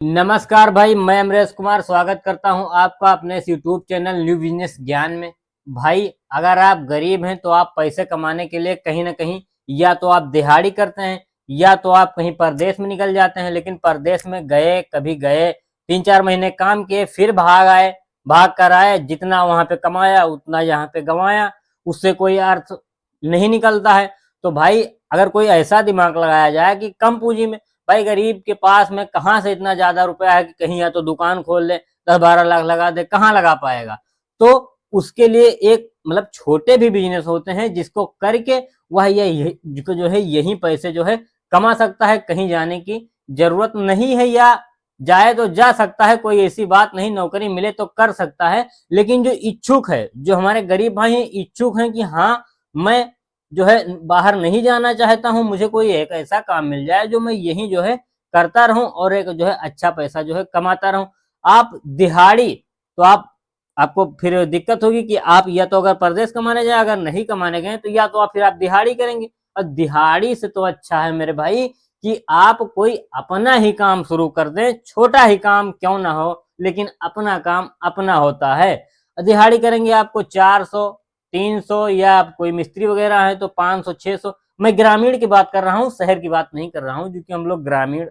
नमस्कार भाई, मैं अमरेश कुमार स्वागत करता हूं आपका अपने इस यूट्यूब चैनल न्यू बिजनेस ज्ञान में। भाई, अगर आप गरीब हैं तो आप पैसे कमाने के लिए कहीं ना कहीं या तो आप दिहाड़ी करते हैं या तो आप कहीं परदेश में निकल जाते हैं। लेकिन परदेश में कभी गए 3-4 महीने काम किए, फिर भाग आए, भाग कर आए, जितना वहां पे कमाया उतना यहाँ पे गंवाया, उससे कोई अर्थ नहीं निकलता है। तो भाई, अगर कोई ऐसा दिमाग लगाया जाए कि कम पूंजी में, भाई गरीब के पास में कहाँ से इतना ज्यादा रुपया है कि कहीं या तो दुकान खोल ले, 10-12 लाख लगा दे, कहाँ लगा पाएगा। तो उसके लिए एक मतलब छोटे भी बिजनेस होते हैं जिसको करके वह ये जो है यही पैसे जो है कमा सकता है। कहीं जाने की जरूरत नहीं है, या जाए तो जा सकता है, कोई ऐसी बात नहीं, नौकरी मिले तो कर सकता है। लेकिन जो इच्छुक है, जो हमारे गरीब भाई हैं, इच्छुक हैं कि हाँ, मैं जो है बाहर नहीं जाना चाहता हूं, मुझे कोई एक ऐसा काम मिल जाए जो मैं यही जो है करता रहूं और एक जो है अच्छा पैसा जो है कमाता रहूं। आप दिहाड़ी, तो आपको फिर दिक्कत होगी कि आप या तो अगर परदेश कमाने जाए, अगर नहीं कमाने गए तो या तो आप फिर आप दिहाड़ी करेंगे। और दिहाड़ी से तो अच्छा है मेरे भाई कि आप कोई अपना ही काम शुरू कर दें, छोटा ही काम क्यों ना हो, लेकिन अपना काम अपना होता है। दिहाड़ी करेंगे आपको 400, 300, या आप कोई मिस्त्री वगैरह है तो 500, 600। मैं ग्रामीण की बात कर रहा हूँ, शहर की बात नहीं कर रहा हूँ, क्योंकि हम लोग ग्रामीण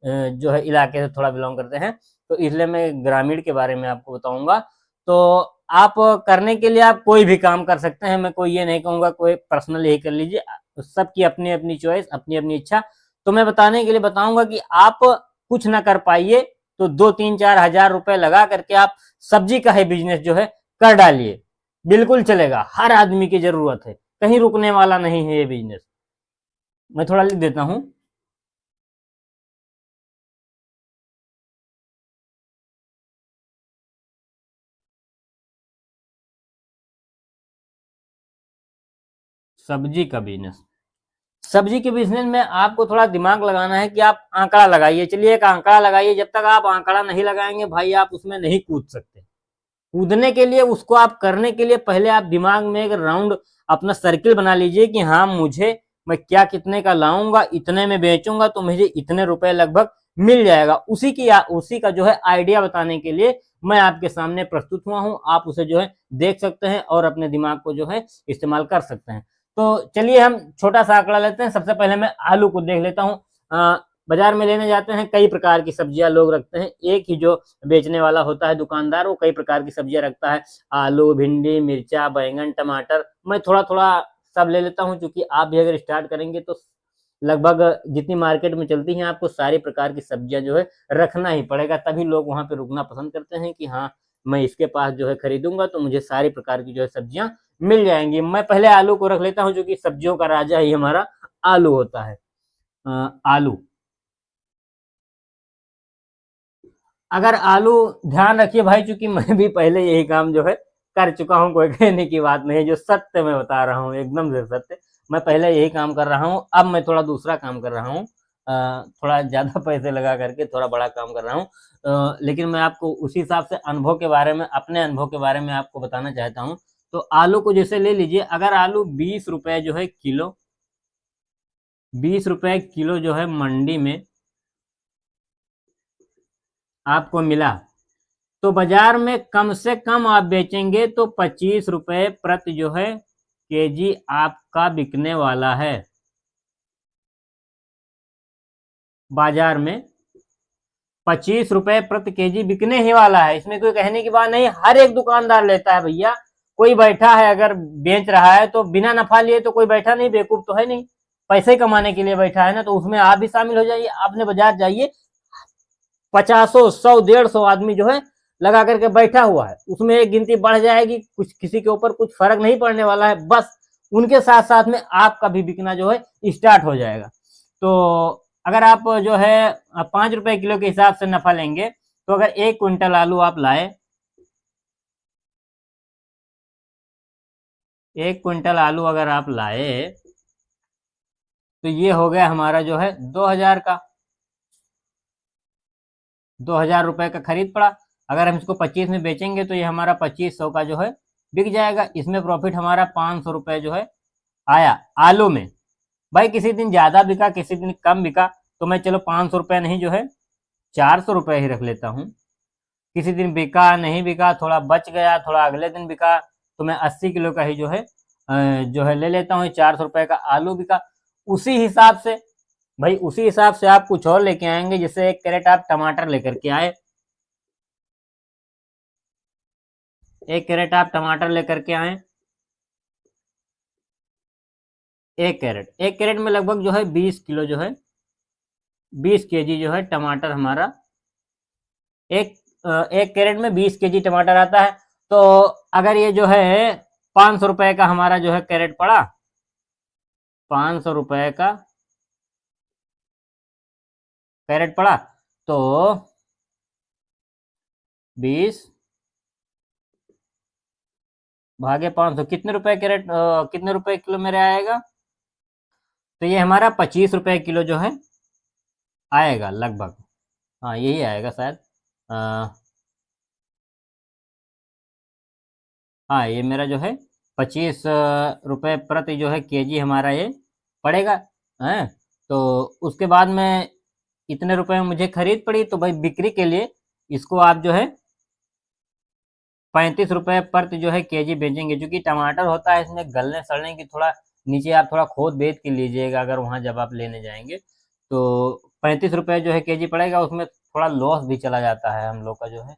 जो है इलाके से थोड़ा बिलोंग करते हैं, तो इसलिए मैं ग्रामीण के बारे में आपको बताऊंगा। तो आप करने के लिए आप कोई भी काम कर सकते हैं, मैं कोई ये नहीं कहूंगा कोई पर्सनल यही कर लीजिए, सबकी अपनी अपनी चॉइस, अपनी अपनी इच्छा। तो मैं बताने के लिए बताऊंगा कि आप कुछ ना कर पाइए तो 2-3-4 हजार रुपए लगा करके आप सब्जी का ही बिजनेस जो है कर डालिए, बिल्कुल चलेगा। हर आदमी की जरूरत है, कहीं रुकने वाला नहीं है ये बिजनेस। मैं थोड़ा लिख देता हूं। सब्जी का बिजनेस, सब्जी के बिजनेस में आपको थोड़ा दिमाग लगाना है कि आप आंकड़ा लगाइए। चलिए, एक आंकड़ा लगाइए। जब तक आप आंकड़ा नहीं लगाएंगे भाई, आप उसमें नहीं कूद सकते। कूदने के लिए, उसको आप करने के लिए पहले आप दिमाग में एक राउंड अपना सर्किल बना लीजिए कि हाँ, मुझे मैं क्या कितने का लाऊंगा, इतने में बेचूंगा तो मुझे इतने रुपए लगभग मिल जाएगा। उसी का जो है आइडिया बताने के लिए मैं आपके सामने प्रस्तुत हुआ हूं। आप उसे जो है देख सकते हैं और अपने दिमाग को जो है इस्तेमाल कर सकते हैं। तो चलिए, हम छोटा सा आंकड़ा लेते हैं। सबसे पहले मैं आलू को देख लेता हूँ। बाजार में लेने जाते हैं, कई प्रकार की सब्जियां लोग रखते हैं। एक ही जो बेचने वाला होता है दुकानदार, वो कई प्रकार की सब्जियां रखता है, आलू, भिंडी, मिर्चा, बैंगन, टमाटर। मैं थोड़ा थोड़ा सब ले लेता हूं, क्योंकि आप भी अगर स्टार्ट करेंगे तो लगभग जितनी मार्केट में चलती हैं, आपको सारी प्रकार की सब्जियां जो है रखना ही पड़ेगा। तभी लोग वहां पे रुकना पसंद करते हैं कि हाँ, मैं इसके पास जो है खरीदूंगा तो मुझे सारी प्रकार की जो है सब्जियां मिल जाएंगी। मैं पहले आलू को रख लेता हूँ, जो कि सब्जियों का राजा ही हमारा आलू होता है। आलू, अगर आलू, ध्यान रखिए भाई, चूंकि मैं भी पहले यही काम जो है कर चुका हूँ, कोई कहने की बात नहीं, जो सत्य मैं बता रहा हूँ एकदम से सत्य। मैं पहले यही काम कर रहा हूँ, अब मैं थोड़ा दूसरा काम कर रहा हूँ। थोड़ा ज्यादा पैसे लगा करके थोड़ा बड़ा काम कर रहा हूँ। लेकिन मैं आपको उसी हिसाब से अनुभव के बारे में, अपने अनुभव के बारे में आपको बताना चाहता हूँ। तो आलू को जैसे ले लीजिए, अगर आलू 20 रुपए जो है किलो, 20 रुपए किलो जो है मंडी में आपको मिला, तो बाजार में कम से कम आप बेचेंगे तो 25 रुपए प्रति जो है केजी आपका बिकने वाला है। बाजार में 25 रुपए प्रति केजी बिकने ही वाला है, इसमें कोई कहने की बात नहीं। हर एक दुकानदार लेता है भैया। कोई बैठा है अगर बेच रहा है तो बिना नफा लिए तो कोई बैठा नहीं, बेवकूफ तो है नहीं। पैसे कमाने के लिए बैठा है ना, तो उसमें आप भी शामिल हो जाइए। आपने बाजार जाइए, 50, 100, 150 आदमी जो है लगा करके बैठा हुआ है, उसमें एक गिनती बढ़ जाएगी, कुछ किसी के ऊपर कुछ फर्क नहीं पड़ने वाला है। बस उनके साथ साथ में आपका भी बिकना जो है स्टार्ट हो जाएगा। तो अगर आप जो है 5 रुपए किलो के हिसाब से नफा लेंगे, तो अगर 1 क्विंटल आलू आप लाए, 1 क्विंटल आलू अगर आप लाए, तो ये हो गया हमारा जो है 2000 का, 2000 रुपए का खरीद पड़ा। अगर हम इसको 25 में बेचेंगे तो ये हमारा 2500 का जो है बिक जाएगा। इसमें प्रॉफिट हमारा 500 रुपए जो है आया आलू में। भाई किसी दिन ज्यादा बिका, किसी दिन कम बिका, तो मैं चलो 500 रुपए नहीं जो है 400 रुपये ही रख लेता हूँ। किसी दिन बिका नहीं बिका, थोड़ा बच गया, थोड़ा अगले दिन बिका, तो मैं 80 किलो का ही जो है ले लेता हूँ। 400 रुपये का आलू बिका, उसी हिसाब से भाई, उसी हिसाब से आप कुछ और लेके आएंगे। जैसे 1 कैरेट आप टमाटर लेकर के आए, 1 कैरेट आप टमाटर लेकर के आए, 1 कैरेट में लगभग जो है 20 किलो जो है 20 केजी जो है टमाटर हमारा, एक 1 कैरेट में 20 केजी टमाटर आता है। तो अगर ये जो है 500 रुपये का हमारा जो है कैरेट पड़ा, 500 रुपये का कैरेट पड़ा, तो 20 भागे 500 कितने रुपए कैरेट, कितने रुपए किलो मेरे आएगा? तो ये हमारा 25 रुपये किलो जो है आएगा लगभग। हाँ, यही आएगा शायद। हाँ, ये मेरा जो है 25 रुपये प्रति जो है केजी हमारा ये पड़ेगा है। तो उसके बाद में इतने रुपए में मुझे खरीद पड़ी, तो भाई बिक्री के लिए इसको आप जो है 35 रुपये प्रति जो है केजी बेचेंगे। क्योंकि टमाटर होता है इसमें गलने सड़ने की थोड़ा नीचे आप थोड़ा खोद बेच के लीजिएगा, अगर वहाँ जब आप लेने जाएंगे तो 35 रुपये जो है केजी पड़ेगा। उसमें थोड़ा लॉस भी चला जाता है, हम लोग का जो है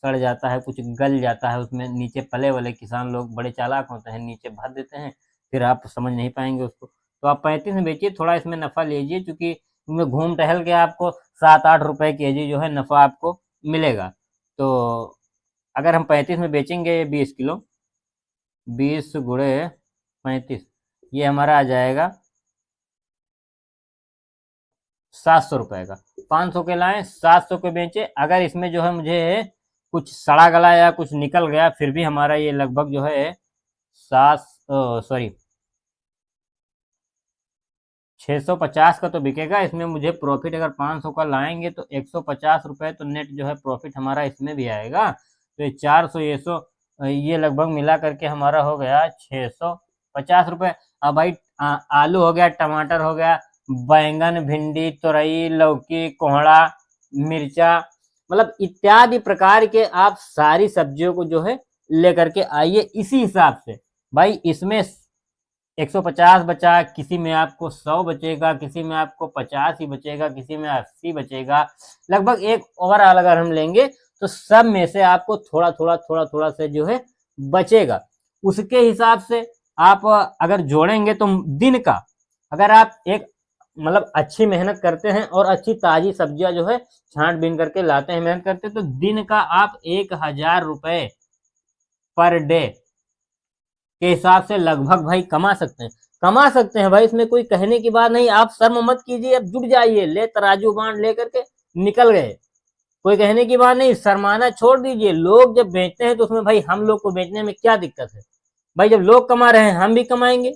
सड़ जाता है, कुछ गल जाता है उसमें। नीचे पले वाले किसान लोग बड़े चालाक होते हैं, नीचे भर देते हैं, फिर आप समझ नहीं पाएंगे उसको। तो आप 35 में बेचिए, थोड़ा इसमें नफ़ा लीजिए, क्योंकि इसमें घूम टहल के आपको 7-8 रुपये केजी जो है नफ़ा आपको मिलेगा। तो अगर हम 35 में बेचेंगे 20 किलो, 20 गुणे 35, ये हमारा आ जाएगा 700 रुपये का। 500 के लाएं, 700 के बेचे। अगर इसमें जो है मुझे कुछ सड़ा गला या कुछ निकल गया, फिर भी हमारा ये लगभग जो है 650 का तो बिकेगा। इसमें मुझे प्रॉफिट अगर 500 का लाएंगे तो 150 रुपये तो नेट जो है प्रॉफिट हमारा इसमें भी आएगा। तो ये 400 ये लगभग मिला करके हमारा हो गया 650 रुपये। अब भाई आलू हो गया, टमाटर हो गया, बैंगन, भिंडी, तोरई, लौकी, कोहड़ा, मिर्चा, मतलब इत्यादि प्रकार के आप सारी सब्जियों को जो है लेकर के आइए इसी हिसाब से। भाई इसमें 150 बचा, किसी में आपको 100 बचेगा, किसी में आपको 50 ही बचेगा, किसी में 80 बचेगा। लगभग एक ओवरऑल अगर हम लेंगे तो सब में से आपको थोड़ा थोड़ा थोड़ा थोड़ा से जो है बचेगा। उसके हिसाब से आप अगर जोड़ेंगे तो दिन का, अगर आप एक मतलब अच्छी मेहनत करते हैं और अच्छी ताजी सब्जियां जो है छांट बीन करके लाते हैं, मेहनत करते हैं, तो दिन का आप 1000 रुपये पर डे के हिसाब से लगभग भाई कमा सकते हैं भाई। इसमें कोई कहने की बात नहीं। आप शर्म मत कीजिए, अब जुट जाइए, ले तराजू बांध लेकर के निकल गए, कोई कहने की बात नहीं। शर्माना छोड़ दीजिए। लोग जब बेचते हैं तो उसमें भाई हम लोग को बेचने में क्या दिक्कत है भाई? जब लोग कमा रहे हैं हम भी कमाएंगे।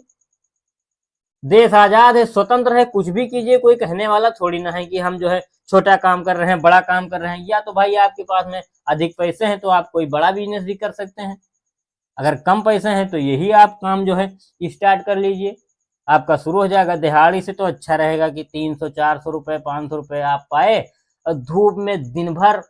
देश आजाद है, स्वतंत्र है, कुछ भी कीजिए, कोई कहने वाला थोड़ी ना है कि हम जो है छोटा काम कर रहे हैं, बड़ा काम कर रहे हैं। या तो भाई आपके पास में अधिक पैसे हैं तो आप कोई बड़ा बिजनेस भी कर सकते हैं, अगर कम पैसे हैं तो यही आप काम जो है स्टार्ट कर लीजिए, आपका शुरू हो जाएगा। दिहाड़ी से तो अच्छा रहेगा कि 300-400 रुपये 500 रुपये आप पाए, और धूप में दिन भर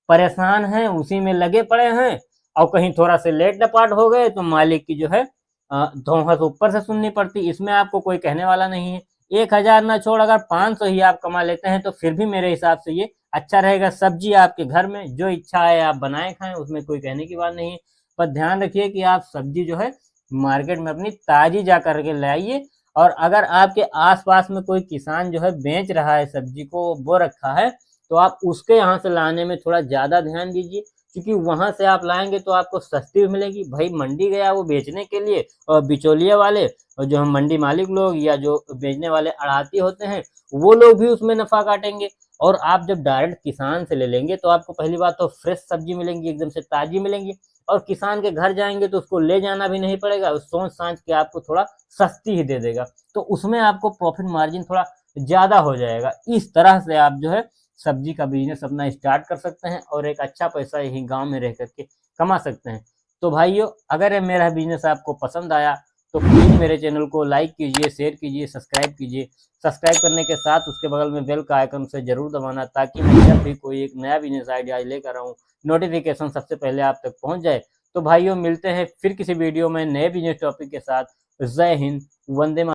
परेशान हैं, उसी में लगे पड़े हैं, और कहीं थोड़ा से लेट डपाट हो गए तो मालिक की जो है धौंहस ऊपर से सुननी पड़ती। इसमें आपको कोई कहने वाला नहीं है। 1000 ना छोड़ अगर 500 ही आप कमा लेते हैं तो फिर भी मेरे हिसाब से ये अच्छा रहेगा। सब्जी आपके घर में जो इच्छा है आप बनाए खाएं, उसमें कोई कहने की बात नहीं है। पर ध्यान रखिए कि आप सब्जी जो है मार्केट में अपनी ताजी जा करके लाइए। और अगर आपके आसपास में कोई किसान जो है बेच रहा है सब्जी को, बो रखा है, तो आप उसके यहाँ से लाने में थोड़ा ज़्यादा ध्यान दीजिए, क्योंकि वहां से आप लाएंगे तो आपको सस्ती मिलेगी। भाई मंडी गया वो बेचने के लिए, और बिचौलिया वाले और जो हम मंडी मालिक लोग या जो बेचने वाले आढ़ाती होते हैं वो लोग भी उसमें नफा काटेंगे। और आप जब डायरेक्ट किसान से ले लेंगे तो आपको पहली बात तो फ्रेश सब्जी मिलेंगी, एकदम से ताजी मिलेंगी, और किसान के घर जाएंगे तो उसको ले जाना भी नहीं पड़ेगा, सोच सांच के आपको थोड़ा सस्ती ही दे देगा, तो उसमें आपको प्रॉफिट मार्जिन थोड़ा ज्यादा हो जाएगा। इस तरह से आप जो है सब्जी का बिजनेस अपना स्टार्ट कर सकते हैं और एक अच्छा पैसा यही गांव में रह करके कमा सकते हैं। तो भाइयों, अगर मेरा बिजनेस आपको पसंद आया तो प्लीज़ मेरे चैनल को लाइक कीजिए, शेयर कीजिए, सब्सक्राइब कीजिए। सब्सक्राइब करने के साथ उसके बगल में बेल का आइकन से ज़रूर दबाना, ताकि मैं जब भी कोई एक नया बिज़नेस आइडिया लेकर आऊँ, नोटिफिकेशन सबसे पहले आप तक पहुँच जाए। तो भाइयों, मिलते हैं फिर किसी वीडियो में नए बिज़नेस टॉपिक के साथ। जय हिंद, वंदे मातरम।